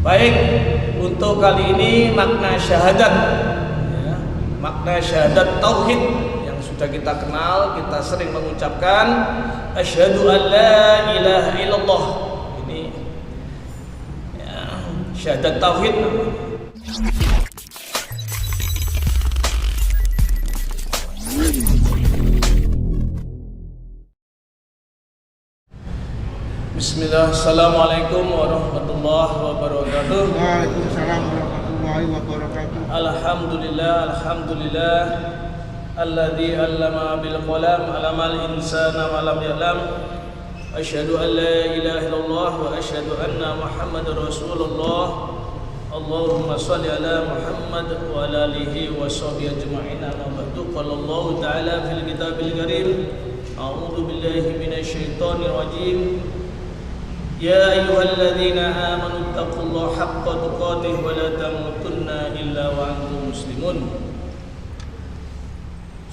Baik, untuk kali ini makna syahadat, ya, makna syahadat tauhid yang sudah kita kenal, kita sering mengucapkan asyhadu an la ilaha illallah. Ini ya, syahadat tauhid. Bismillah, assalamualaikum warahmatullahi wabarakatuh. Waalaikumsalam warahmatullahi wabarakatuh. Alhamdulillah alladzi 'allama bil qalam 'allamal insana ma lam ya'lam. Asyhadu an la ilaha illallah wa asyhadu anna Muhammadar Rasulullah. Allahumma shalli ala Muhammad wa ala alihi wa sahbihi ajma'in. Amma ba'du. Qala Allah ta'ala fil kitabil karim. A'udzu billahi minasy syaithanir rajim. Ya ayyuhalladzina amanu taqullaha haqqa tuqatih wa la tamutunna illa wa antum muslimun.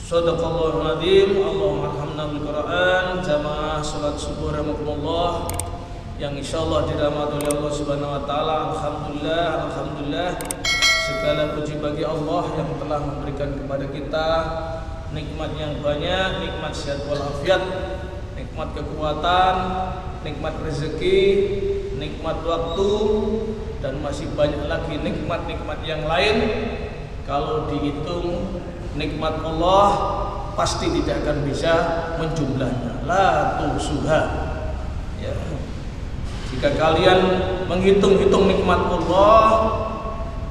Shadaqallahul adzim. Allahumma arhamna bil Qur'an. Jamaah salat subuh rahimakumullah yang insyaallah dirahmati oleh Allah Subhanahu wa taala. Alhamdulillah segala puji bagi Allah yang telah memberikan kepada kita nikmat yang banyak, nikmat sehat walafiat, nikmat kekuatan, nikmat rezeki, nikmat waktu, dan masih banyak lagi nikmat-nikmat yang lain. Kalau dihitung nikmat Allah pasti tidak akan bisa menjumlahnya. La tuhsuha. Ya. Jika kalian menghitung-hitung nikmat Allah,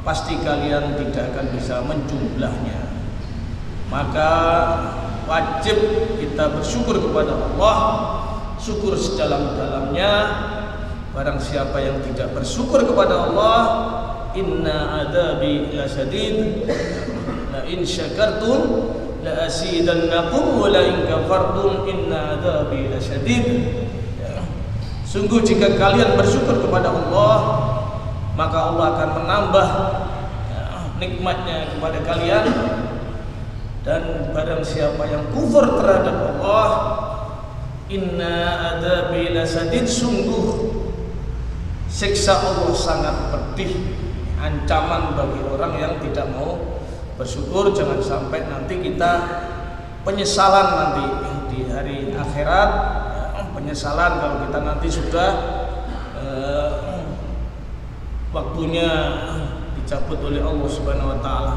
pasti kalian tidak akan bisa menjumlahnya. Maka wajib kita bersyukur kepada Allah, syukur sedalam-dalamnya. Barang siapa yang tidak bersyukur kepada Allah, inna adabi lasyadid, la in syakartum la azidannakum wa la in kafartum inna adabi lasyadid. Ya. Sungguh jika kalian bersyukur kepada Allah, maka Allah akan menambah nikmatnya kepada kalian. Dan barang siapa yang kufur terhadap Allah, inna adabi lasadid, sungguh siksa Allah sangat pedih, ancaman bagi orang yang tidak mau bersyukur. Jangan sampai nanti kita penyesalan nanti di hari akhirat, penyesalan kalau kita nanti sudah waktunya dicabut oleh Allah Subhanahu wa taala.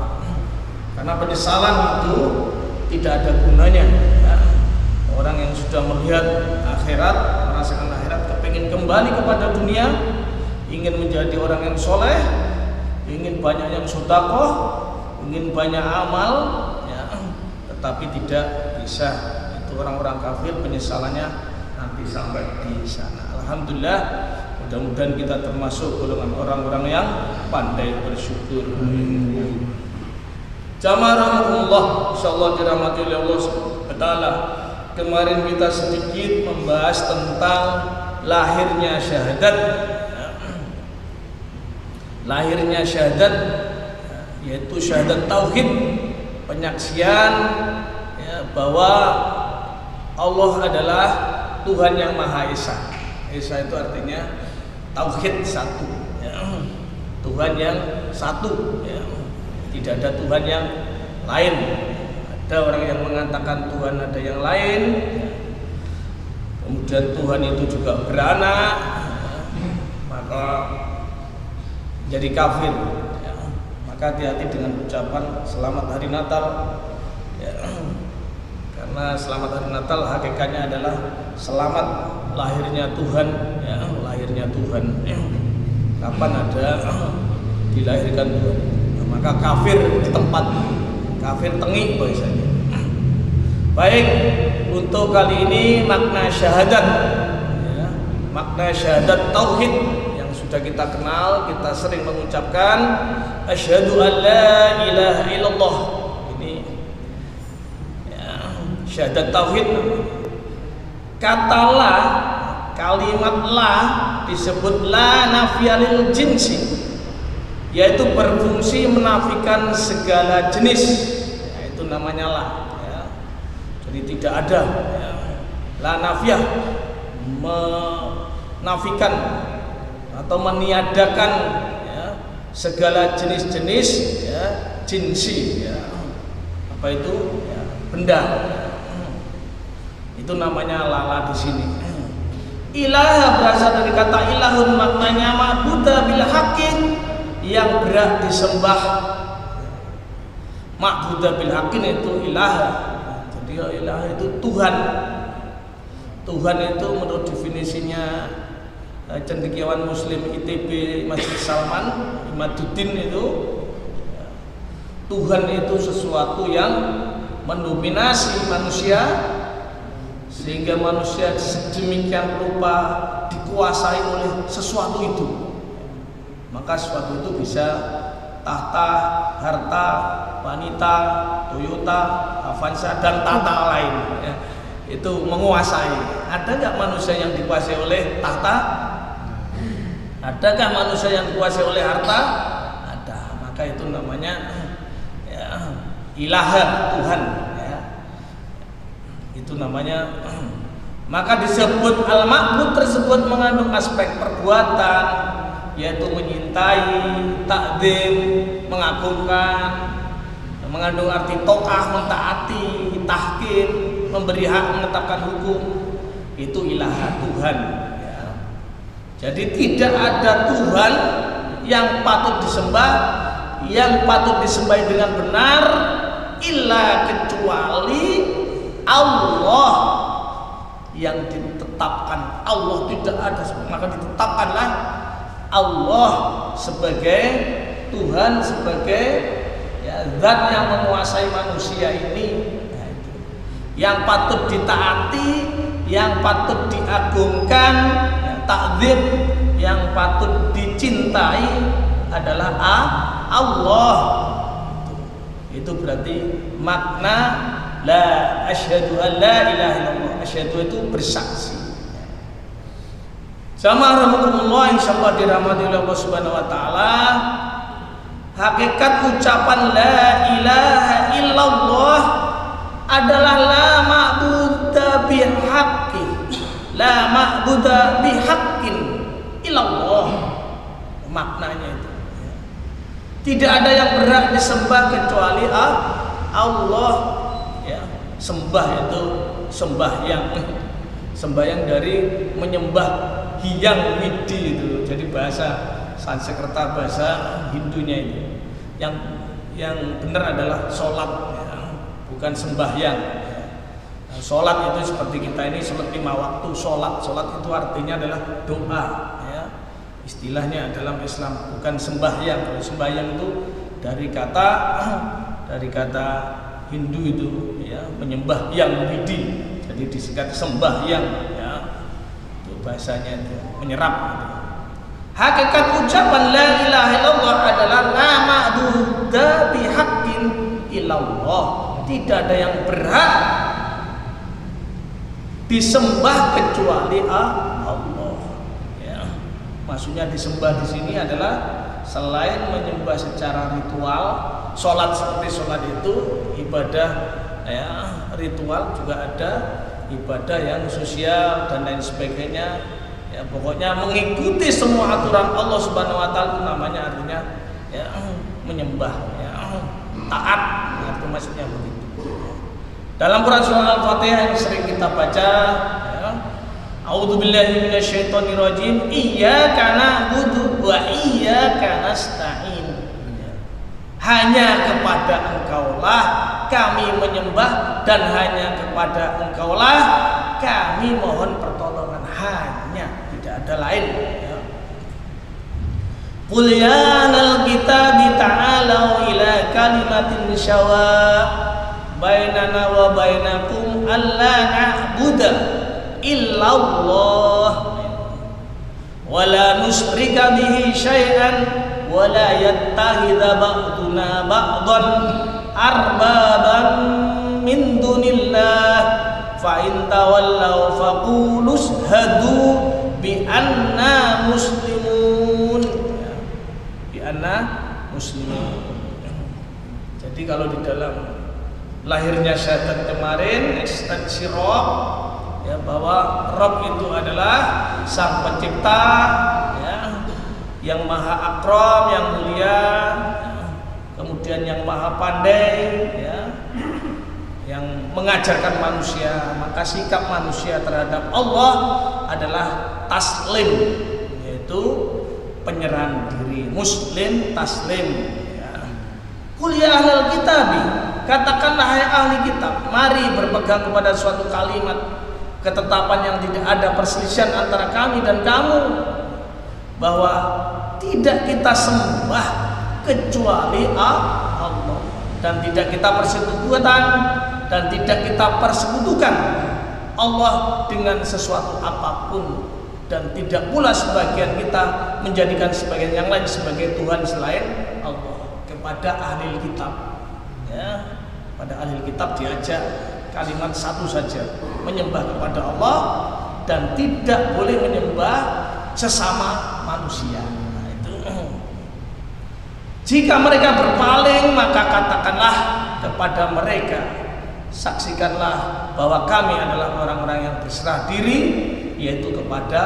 Karena penyesalan itu tidak ada gunanya. Ya. Orang yang sudah melihat akhirat, merasakan akhirat, kepingin kembali kepada dunia, ingin menjadi orang yang soleh, ingin banyak yang sedekah, ingin banyak amal, ya, tetapi tidak bisa. Itu orang-orang kafir, penyesalannya nanti sampai di sana. Alhamdulillah, mudah-mudahan kita termasuk golongan orang-orang yang pandai bersyukur. Jamaah rahmatullah, insyaallah dirahmati oleh Allah Taala. Kemarin kita sedikit membahas tentang lahirnya syahadat. Lahirnya syahadat yaitu syahadat tauhid, penyaksian ya, bahwa Allah adalah Tuhan yang Maha Esa. Esa itu artinya tauhid, satu ya. Tuhan yang satu ya. Tidak ada Tuhan yang lain. Ada orang yang mengatakan Tuhan ada yang lain. Kemudian Tuhan itu juga beranak, maka jadi kafir. Maka hati-hati dengan ucapan selamat hari Natal. Karena selamat hari Natal hakikatnya adalah selamat lahirnya Tuhan. Lahirnya Tuhan. Kapan ada dilahirkan Tuhan? Maka kafir di tempat, kafir tengik bahasanya. Baik, untuk kali ini makna syahadat, ya, makna syahadat tauhid yang sudah kita kenal, kita sering mengucapkan asyhadu an la ilaha illallah. Ini ya, syahadat tauhid. Kata la, kalimat la disebut la nafiyalil jinsi, yaitu berfungsi menafikan segala jenis, yaitu namanya la ya. Jadi tidak ada ya. La nafiyah, menafikan atau meniadakan ya, segala jenis-jenis ya, jinsi ya. Apa itu ya, benda itu namanya lala di sini. Ilah berasal dari kata ilahun, maknanya ma'buda bil haqqin, yang berhak disembah. Ma'buda bil haqqin itu ilah. Jadi ilah itu Tuhan. Tuhan itu menurut definisinya cendekiawan Muslim ITB Masjid Salman Imaduddin itu, Tuhan itu sesuatu yang mendominasi manusia sehingga manusia sedemikian rupa dikuasai oleh sesuatu itu. Maka sesuatu itu bisa tahta, harta, wanita, Toyota, Avanza dan tata lain ya. Itu menguasai. Ada nggak manusia yang dikuasai oleh tahta? Adakah manusia yang dikuasai oleh harta? Ada. Maka itu namanya ya, ilaha, Tuhan ya. Itu namanya. Maka disebut al-ma'bud tersebut mengandung aspek perbuatan, yaitu menyintai, takdim, mengagungkan, mengandung arti tokah, mentaati, tahkim, memberi hak, menetapkan hukum. Itu ilaha, Tuhan ya. Jadi tidak ada Tuhan yang patut disembah, yang patut disembah dengan benar illa kecuali Allah yang ditetapkan. Allah tidak ada, maka ditetapkanlah Allah sebagai Tuhan, sebagai ya, zat yang menguasai manusia ini. Nah, itu. Yang patut ditaati, yang patut diagungkan, ya, takzim, yang patut dicintai adalah Allah. Itu berarti makna la asyhadu an la ilaha illallah. Asyhadu itu bersaksi. Sama rahmatullah, insyaallah dirahmati oleh Allah Subhanahu wa taala. Hakikat ucapan la ilaha illallah adalah la ma'buda bihaqqi, la ma'buda bihaqqin illallah. Maknanya itu. Tidak ada yang berhak disembah kecuali Allah. Ya, sembah itu sembahyang. Sembahyang dari menyembah hiyang widi itu. Jadi bahasa Sanskerta, bahasa Hindunya itu. Yang benar adalah sholat, ya, bukan sembahyang. Ya. Nah, sholat itu seperti kita ini sholat 5 waktu. Sholat itu artinya adalah doa. Ya. Istilahnya dalam Islam, bukan sembahyang. Kalau sembahyang itu dari kata Hindu itu, ya, menyembah yang widi. Jadi disingkat sembahyang, ya. Itu bahasanya itu menyerap. Gitu. Hakikat ucapan la ilaha illallah adalah la ma'buda bihaqqin illallah. Tidak ada yang berhak disembah kecuali Allah. Ya. Maksudnya disembah di sini adalah selain menyembah secara ritual, sholat seperti sholat itu ibadah ya, ritual, juga ada ibadah yang sosial dan lain sebagainya. Ya, pokoknya mengikuti semua aturan Allah Subhanahu wa taala, namanya artinya ya, menyembah, ya, taat. Itu maksudnya begitu. Dalam Quran surah Al-Fatihah yang sering kita baca, ya, A'udzubillahi minasyaitonirrajim, iyyaka na'budu wa iyyaka nasta'in. Hanya kepada Engkaulah kami menyembah dan hanya kepada Engkaulah kami mohon pertolongan. Hanya, tidak ada lain. Ya. Qul ya ahlal kitabi ta'alau ila kalimatin syawa' bainana wa bainakum alla na'budu illallah wa la nusyrika bihi syai'an wa la yattakhidha ba'duna ba'dan arbaban min dunillah fa in tawallaw faqulu shhadu bi anna muslimun. Bi anna muslimun. Jadi kalau di dalam lahirnya syahadat kemarin istaghfirullah, ya, bahwa Rabb itu adalah sang pencipta, ya, yang maha akram, yang mulia, kemudian yang maha pandai, ya, yang mengajarkan manusia. Maka sikap manusia terhadap Allah adalah taslim, yaitu penyerahan diri. Muslim taslim, ya. Qul ya ahlal kitabi, katakanlah hai ahli kitab, mari berpegang kepada suatu kalimat ketetapan yang tidak ada perselisihan antara kami dan kamu, bahwa tidak kita sembah kecuali Allah, dan tidak kita persekutukan dan tidak kita persekutukan Allah dengan sesuatu apapun, dan tidak pula sebagian kita menjadikan sebagian yang lain sebagai Tuhan selain Allah. Kepada ahli kitab, ya, pada ahli kitab diajak kalimat satu saja, menyembah kepada Allah dan tidak boleh menyembah sesama manusia. Nah, itu. Jika mereka berpaling, maka katakanlah kepada mereka, saksikanlah bahwa kami adalah orang-orang yang berserah diri, yaitu kepada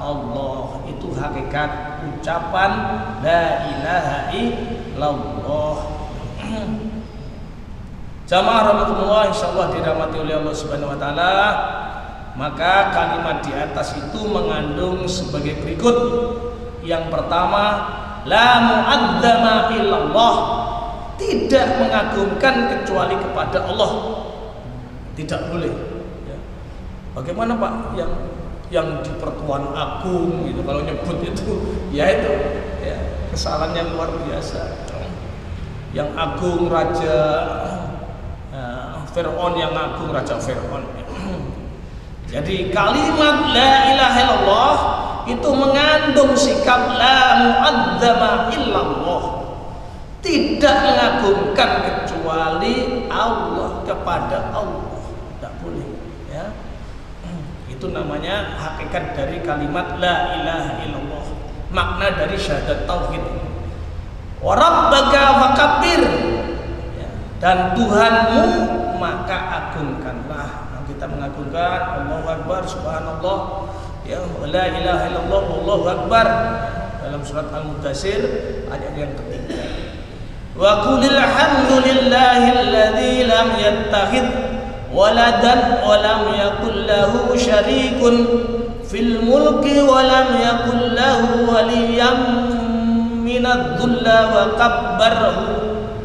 Allah. Itu hakikat ucapan la ilaha illallah. Jamaah rahmatullah, insyaallah dirahmati oleh Allah Subhanahu wa taala. Maka kalimat di atas itu mengandung sebagai berikut. Yang pertama, la mu'adzama illallah, tidak mengagungkan kecuali kepada Allah. Tidak boleh, ya. Bagaimana Pak yang di pertuan agung gitu, kalau nyebut itu, ya itu, ya, kesalahan yang luar biasa. Yang agung raja Fir'aun, yang agung raja Fir'aun. Jadi kalimat la ilaha illallah itu mengandung sikap la mu'adzama illallah, tidak mengagungkan kecuali Allah, kepada Allah. Tidak boleh, ya. Itu namanya hakikat dari kalimat la ilaha illallah, makna dari syahadat tauhid. Wa rabbaka fakabbir, ya, dan Tuhanmu maka agungkanlah. Kita mengagungkan Allahu Akbar, subhanallah, ya, la ilaha illallah, wallahu akbar, dalam surat Al-Mudaththir ayat yang ketiga. Wa qulil hamdulillahilladzi lam yattakhidh waladan wa lam yakul lahu syarikun fil mulki wa lam yakul lahu waliyyun minadh-dhulla wa kabbarhu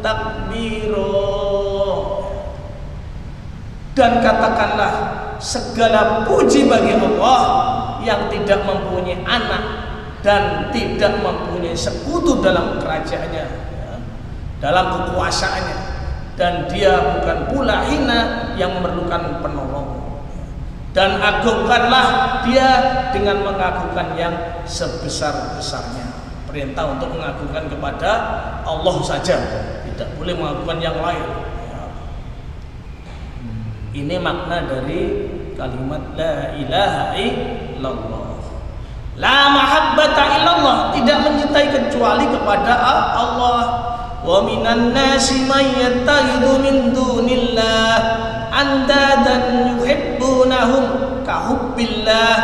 takbira. Dan katakanlah segala puji bagi Allah yang tidak mempunyai anak dan tidak mempunyai sekutu dalam kerajaannya, ya, dalam kekuasaannya, dan dia bukan pula hina yang memerlukan penolong. Dan agungkanlah dia dengan mengagungkan yang sebesar-besarnya. Perintah untuk mengagungkan kepada Allah saja, tidak boleh mengagungkan yang lain. Ini makna dari kalimat la ilaha illallah. La mahabbata illallah, tidak mencintai kecuali kepada Allah. Wa minan nasi may yattakhidhu min dunillah andadan yuhibbunahum ka hubbillah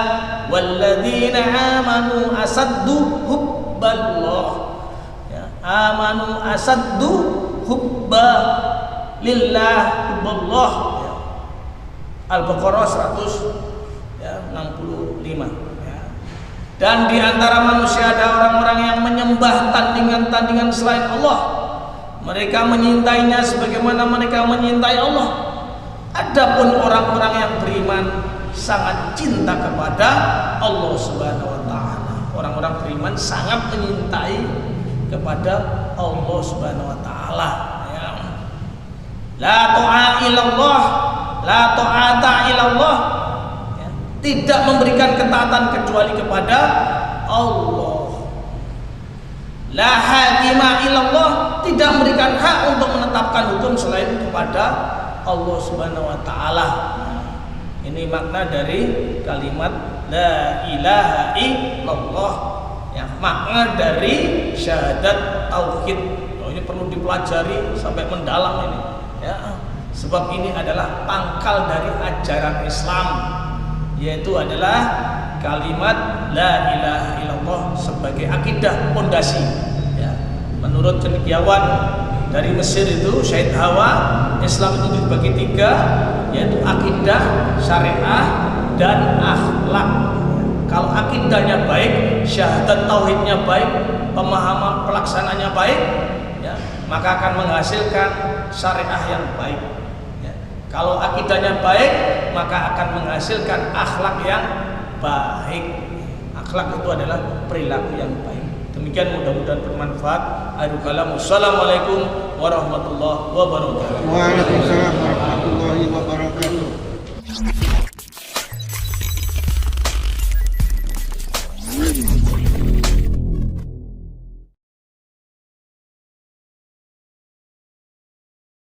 walladzina amanu asaddu hubballah, ya, amanu asaddu hubba lillah hubballah. Al-Baqarah 165, ya. Dan di antara manusia ada orang-orang yang menyembah tandingan-tandingan selain Allah. Mereka menyintainya sebagaimana mereka menyintai Allah. Adapun orang-orang yang beriman sangat cinta kepada Allah Subhanahu wa taala. Orang-orang beriman sangat menyintai kepada Allah Subhanahu wa taala, ya. La ta'a illallah, la ta'ata ilallah, ya, tidak memberikan ketaatan kecuali kepada Allah. La hakima ilallah, tidak memberikan hak untuk menetapkan hukum selain kepada Allah Subhanahu wa taala. Ini makna dari kalimat la ilaha illallah, ya, makna dari syahadat tauhid. Oh, ini perlu dipelajari sampai mendalam ini, ya. Sebab ini adalah pangkal dari ajaran Islam, yaitu adalah kalimat la ilaha illallah. Allah sebagai akidah pondasi. Ya. Menurut cendekiawan dari Mesir itu Syed Hawa, Islam itu dibagi 3, yaitu akidah, syariah, dan akhlak. Kalau akidahnya baik, syahadat tauhidnya baik, pemahaman pelaksananya baik, ya, maka akan menghasilkan syariah yang baik. Ya. Kalau akidahnya baik, maka akan menghasilkan akhlak yang baik. Akhlak itu adalah perilaku yang baik. Demikian, mudah-mudahan bermanfaat. Assalamualaikum warahmatullahi wabarakatuh. Waalaikumsalam warahmatullahi wabarakatuh.